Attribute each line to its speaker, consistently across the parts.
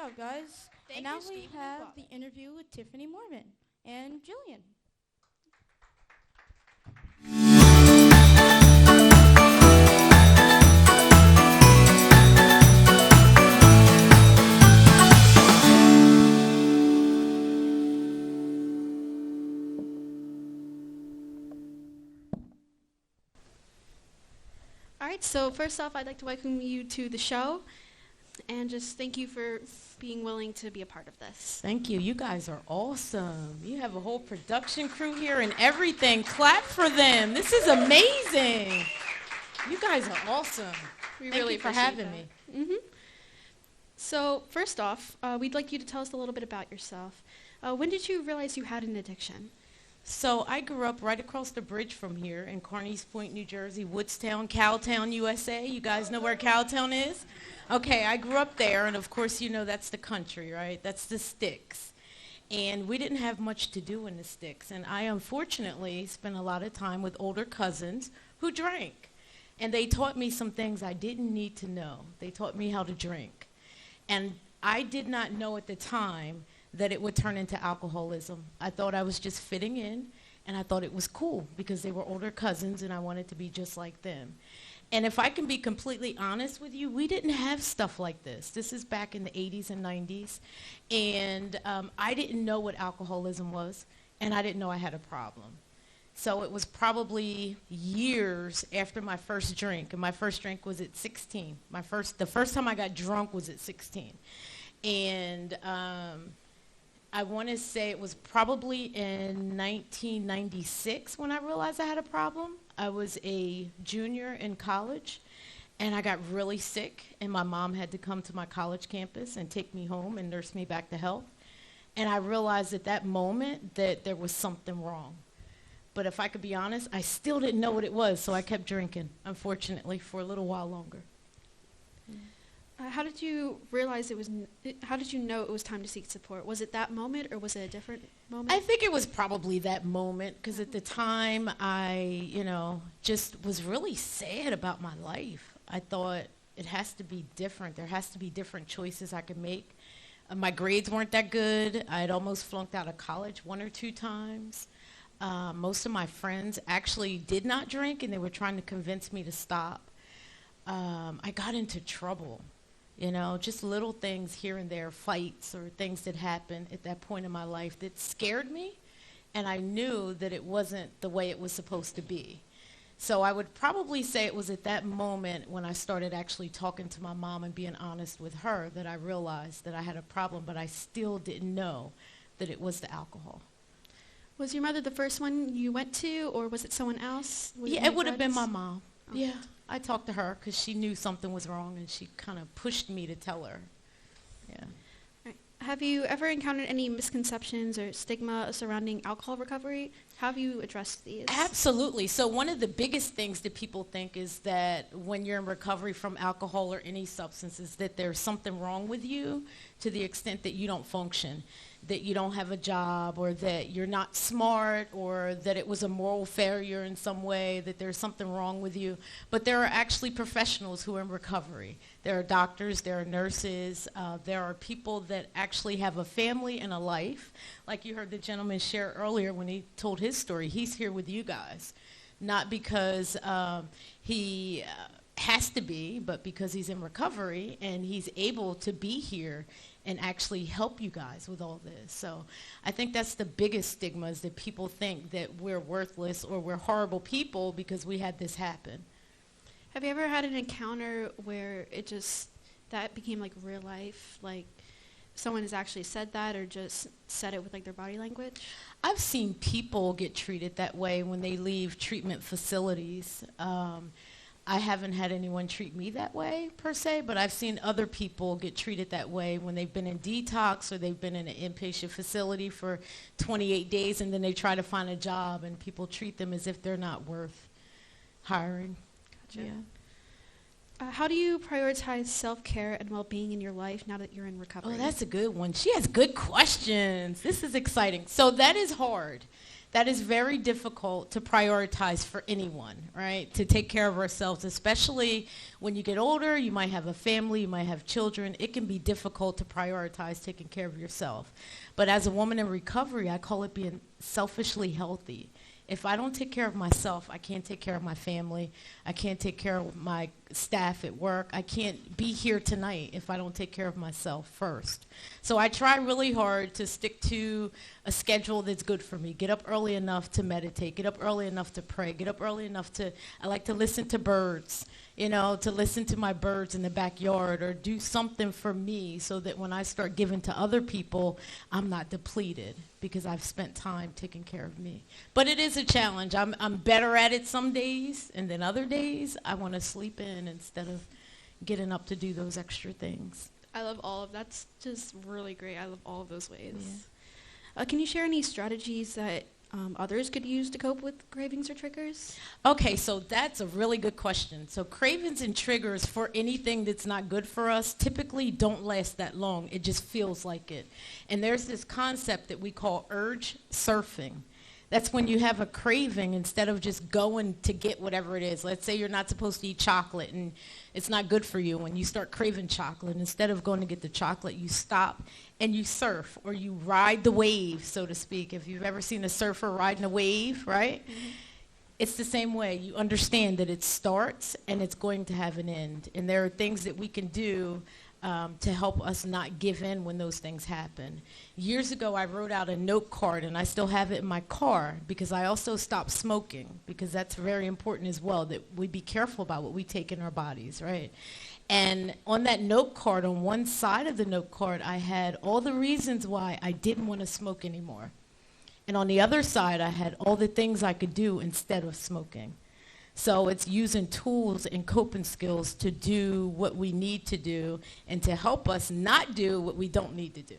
Speaker 1: job, guys.
Speaker 2: Thank
Speaker 1: And now
Speaker 2: you,
Speaker 1: we
Speaker 2: Stephen
Speaker 1: have
Speaker 2: and
Speaker 1: the interview with Tiffany Morman and Jillian.
Speaker 2: All right, so first off, I'd like to welcome you to the show and just thank you for being willing to be a part of this.
Speaker 3: Thank you. You guys are awesome. You have a whole production crew here and everything. Clap for them. This is amazing. You guys are awesome.
Speaker 2: We
Speaker 3: Thank
Speaker 2: really
Speaker 3: you for
Speaker 2: appreciate
Speaker 3: having
Speaker 2: that.
Speaker 3: me.
Speaker 2: So first off, we'd like you to tell us a little bit about yourself. When did you realize you had an addiction?
Speaker 3: So I grew up right across the bridge from here in Carneys Point, New Jersey, Woodstown, Cowtown, USA. You guys know where Cowtown is? Okay, I grew up there, and of course, you know that's the country, right? That's the sticks. And we didn't have much to do in the sticks. And I unfortunately spent a lot of time with older cousins who drank. And they taught me some things I didn't need to know. They taught me how to drink. And I did not know at the time that it would turn into alcoholism. I thought I was just fitting in, and I thought it was cool because they were older cousins and I wanted to be just like them. And if I can be completely honest with you, we didn't have stuff like this. This is back in the 80s and 90s, and I didn't know what alcoholism was, and I didn't know I had a problem. So it was probably years after my first drink, and my first drink was at 16. The first time I got drunk was at 16. And I want to say it was probably in 1996 when I realized I had a problem. I was a junior in college, and I got really sick, and my mom had to come to my college campus and take me home and nurse me back to health. And I realized at that moment that there was something wrong. But if I could be honest, I still didn't know what it was, so I kept drinking, unfortunately, for a little while longer.
Speaker 2: How did you realize how did you know it was time to seek support? Was it that moment or was it a different moment?
Speaker 3: I think it was probably that moment because at the time I, just was really sad about my life. I thought it has to be different. There has to be different choices I could make. My grades weren't that good. I had almost flunked out of college 1 or 2 times. Most of my friends actually did not drink and they were trying to convince me to stop. I got into trouble. Just little things here and there, fights or things that happened at that point in my life that scared me, and I knew that it wasn't the way it was supposed to be. So I would probably say it was at that moment when I started actually talking to my mom and being honest with her that I realized that I had a problem, but I still didn't know that it was the alcohol.
Speaker 2: Was your mother the first one you went to, or was it someone else?
Speaker 3: Yeah, it would have been my mom.
Speaker 2: Oh.
Speaker 3: Yeah, I talked to her because she knew something was wrong, and she kind of pushed me to tell her. Yeah.
Speaker 2: Right. Have you ever encountered any misconceptions or stigma surrounding alcohol recovery? How have you addressed these?
Speaker 3: Absolutely. So one of the biggest things that people think is that when you're in recovery from alcohol or any substances, that there's something wrong with you to the extent that you don't function, that you don't have a job, or that you're not smart, or that it was a moral failure in some way, that there's something wrong with you. But there are actually professionals who are in recovery. There are doctors, there are nurses, there are people that actually have a family and a life. Like you heard the gentleman share earlier when he told his story. He's here with you guys, not because he has to be, but because he's in recovery and he's able to be here and actually help you guys with all this. So I think that's the biggest stigma, is that people think that we're worthless or we're horrible people because we had this happen.
Speaker 2: Have you ever had an encounter where that became like real life, like someone has actually said that or just said it with like their body language?
Speaker 3: I've seen people get treated that way when they leave treatment facilities. I haven't had anyone treat me that way per se, but I've seen other people get treated that way when they've been in detox or they've been in an inpatient facility for 28 days and then they try to find a job and people treat them as if they're not worth hiring.
Speaker 2: Gotcha.
Speaker 3: Yeah.
Speaker 2: How do you prioritize self-care and well-being in your life now that you're in recovery?
Speaker 3: Oh, that's a good one. She has good questions. This is exciting. So that is hard. That is very difficult to prioritize for anyone, right? To take care of ourselves, especially when you get older, you might have a family, you might have children. It can be difficult to prioritize taking care of yourself. But as a woman in recovery, I call it being selfishly healthy. If I don't take care of myself, I can't take care of my family. I can't take care of my staff at work. I can't be here tonight if I don't take care of myself first. So I try really hard to stick to a schedule that's good for me. Get up early enough to meditate. Get up early enough to pray. Get up early enough I like to listen to birds, to listen to my birds in the backyard or do something for me so that when I start giving to other people, I'm not depleted because I've spent time taking care of me. But it is a challenge. I'm better at it some days, and then other days I want to sleep in instead of getting up to do those extra things.
Speaker 2: I love all of that's just really great. I love all of those ways. Yeah. Can you share any strategies that others could use to cope with cravings or triggers?
Speaker 3: Okay, so that's a really good question. So cravings and triggers for anything that's not good for us typically don't last that long. It just feels like it. And there's this concept that we call urge surfing. That's when you have a craving instead of just going to get whatever it is. Let's say you're not supposed to eat chocolate and it's not good for you. When you start craving chocolate, instead of going to get the chocolate, you stop and you surf or you ride the wave, so to speak. If you've ever seen a surfer riding a wave, right? Mm-hmm. It's the same way. You understand that it starts and it's going to have an end. And there are things that we can do to help us not give in when those things happen. Years ago, I wrote out a note card, and I still have it in my car because I also stopped smoking because that's very important as well, that we be careful about what we take in our bodies, right? And on that note card, on one side of the note card, I had all the reasons why I didn't want to smoke anymore. And on the other side, I had all the things I could do instead of smoking. So it's using tools and coping skills to do what we need to do and to help us not do what we don't need to do.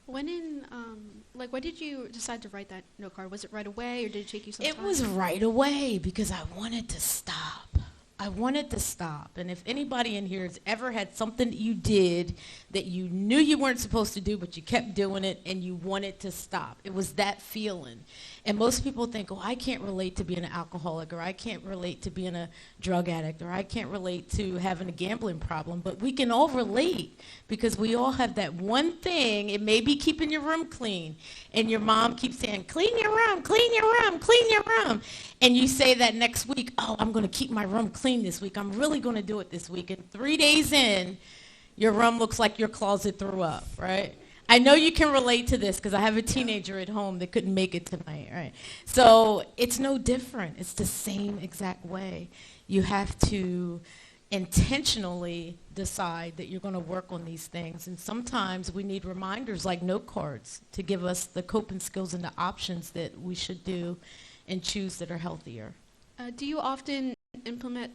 Speaker 2: When did you decide to write that note card? Was it right away or did it take you some time?
Speaker 3: It was right away because I wanted to stop. I wanted to stop. And if anybody in here has ever had something that you did that you knew you weren't supposed to do, but you kept doing it and you wanted to stop, it was that feeling. And most people think, oh, I can't relate to being an alcoholic, or I can't relate to being a drug addict, or I can't relate to having a gambling problem. But we can all relate because we all have that one thing. It may be keeping your room clean. And your mom keeps saying, clean your room, clean your room, clean your room. And you say that next week, oh, I'm going to keep my room clean this week. I'm really going to do it this week. And 3 days in, your room looks like your closet threw up, right? I know you can relate to this because I have a teenager at home that couldn't make it tonight, right? So it's no different. It's the same exact way. You have to intentionally decide that you're going to work on these things. And sometimes we need reminders like note cards to give us the coping skills and the options that we should do and choose that are healthier.
Speaker 2: Do you often implement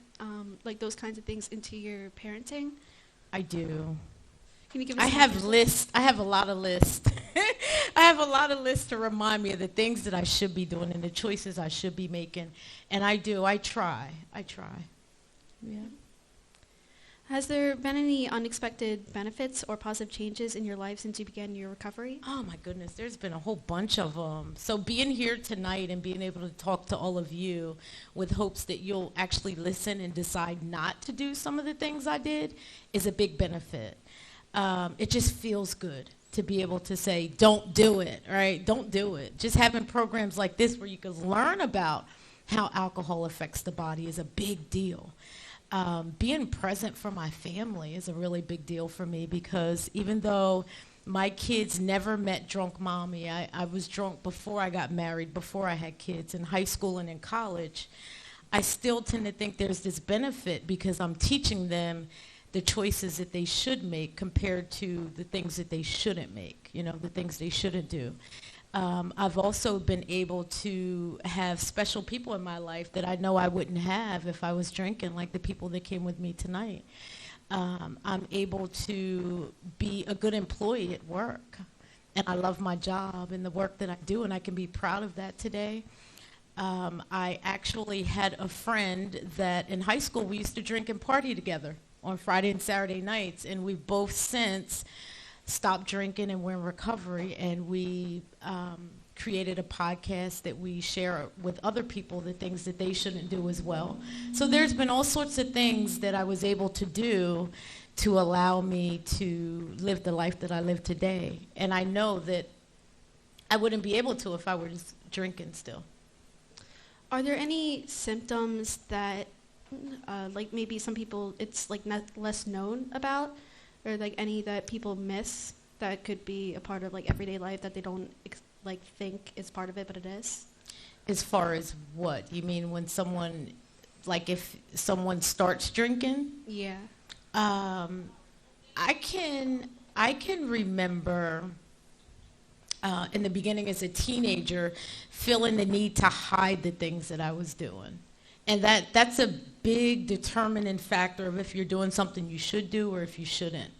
Speaker 2: those kinds of things into your parenting?
Speaker 3: I do.
Speaker 2: Can you give us
Speaker 3: I have lists. I have a lot of lists. I have a lot of lists to remind me of the things that I should be doing and the choices I should be making. And I do. I try. Yeah.
Speaker 2: Has there been any unexpected benefits or positive changes in your life since you began your recovery?
Speaker 3: Oh, my goodness. There's been a whole bunch of them. So being here tonight and being able to talk to all of you with hopes that you'll actually listen and decide not to do some of the things I did is a big benefit. It just feels good to be able to say, don't do it, right? Don't do it. Just having programs like this where you can learn about how alcohol affects the body is a big deal. Being present for my family is a really big deal for me because even though my kids never met drunk mommy, I was drunk before I got married, before I had kids in high school and in college, I still tend to think there's this benefit because I'm teaching them the choices that they should make compared to the things that they shouldn't make, the things they shouldn't do. I've also been able to have special people in my life that I know I wouldn't have if I was drinking, like the people that came with me tonight. I'm able to be a good employee at work, and I love my job and the work that I do, and I can be proud of that today. I actually had a friend that in high school we used to drink and party together on Friday and Saturday nights, and we've both since stopped drinking and we're in recovery, and we created a podcast that we share with other people the things that they shouldn't do as well. So there's been all sorts of things that I was able to do to allow me to live the life that I live today. And I know that I wouldn't be able to if I were just drinking still.
Speaker 2: Are there any symptoms that, like maybe some people it's like not less known about, or like any that people miss that could be a part of like everyday life that they don't like think is part of it, but it is?
Speaker 3: As far as what? You mean when someone, like if someone starts drinking?
Speaker 2: Yeah.
Speaker 3: I can remember in the beginning as a teenager feeling the need to hide the things that I was doing. And that's a big determining factor of if you're doing something you should do or if you shouldn't.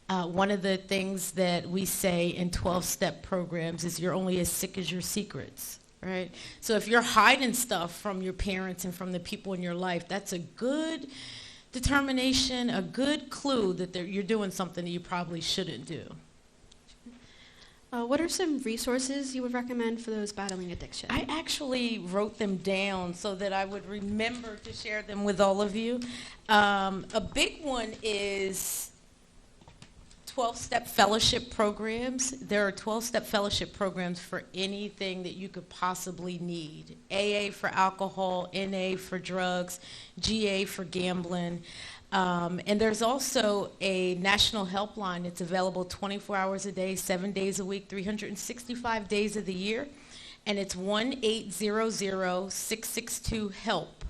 Speaker 3: One of the things that we say in 12-step programs is you're only as sick as your secrets, right? So if you're hiding stuff from your parents and from the people in your life, that's a good determination, a good clue that you're doing something that you probably shouldn't do.
Speaker 2: What are some resources you would recommend for those battling addiction?
Speaker 3: I actually wrote them down so that I would remember to share them with all of you. A big one is 12-step fellowship programs. There are 12-step fellowship programs for anything that you could possibly need. AA for alcohol, NA for drugs, GA for gambling. And there's also a national helpline. It's available 24 hours a day, 7 days a week, 365 days of the year. And it's 1-800-662-HELP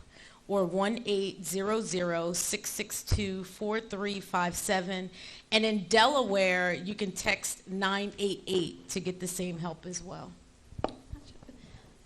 Speaker 3: or 1-800-662-4357. And in Delaware, you can text 988 to get the same help as well.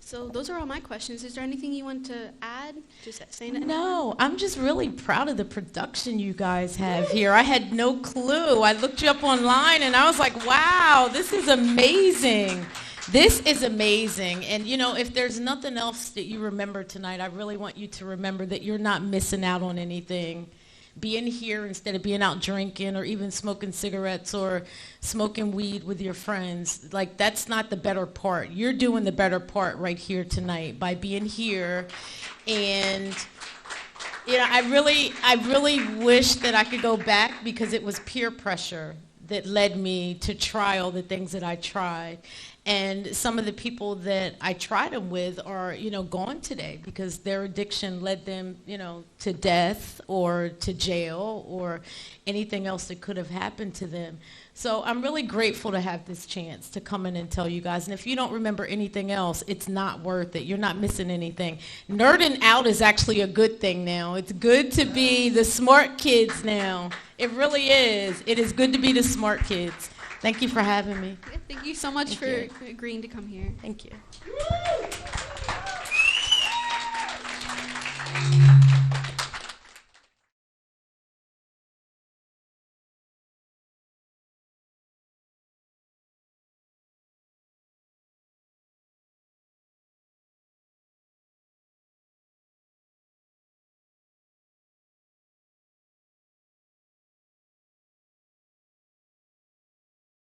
Speaker 2: So those are all my questions. Is there anything you want to add? Just saying it.
Speaker 3: No, I'm just really proud of the production you guys have here. I had no clue. I looked you up online and I was like, wow, this is amazing. This is amazing. And you know, if there's nothing else that you remember tonight, I really want you to remember that you're not missing out on anything. Being here instead of being out drinking or even smoking cigarettes or smoking weed with your friends, like that's not the better part. You're doing the better part right here tonight by being here. And you know, I really wish that I could go back because it was peer pressure that led me to try all the things that I tried. And some of the people that I tried them with are, you know, gone today because their addiction led them, you know, to death or to jail or anything else that could have happened to them. So I'm really grateful to have this chance to come in and tell you guys. And if you don't remember anything else, it's not worth it. You're not missing anything. Nerding out is actually a good thing now. It's good to be the smart kids now. It really is. It is good to be the smart kids. Thank you for having me.
Speaker 2: Thank you so much for agreeing to come here.
Speaker 3: Thank you.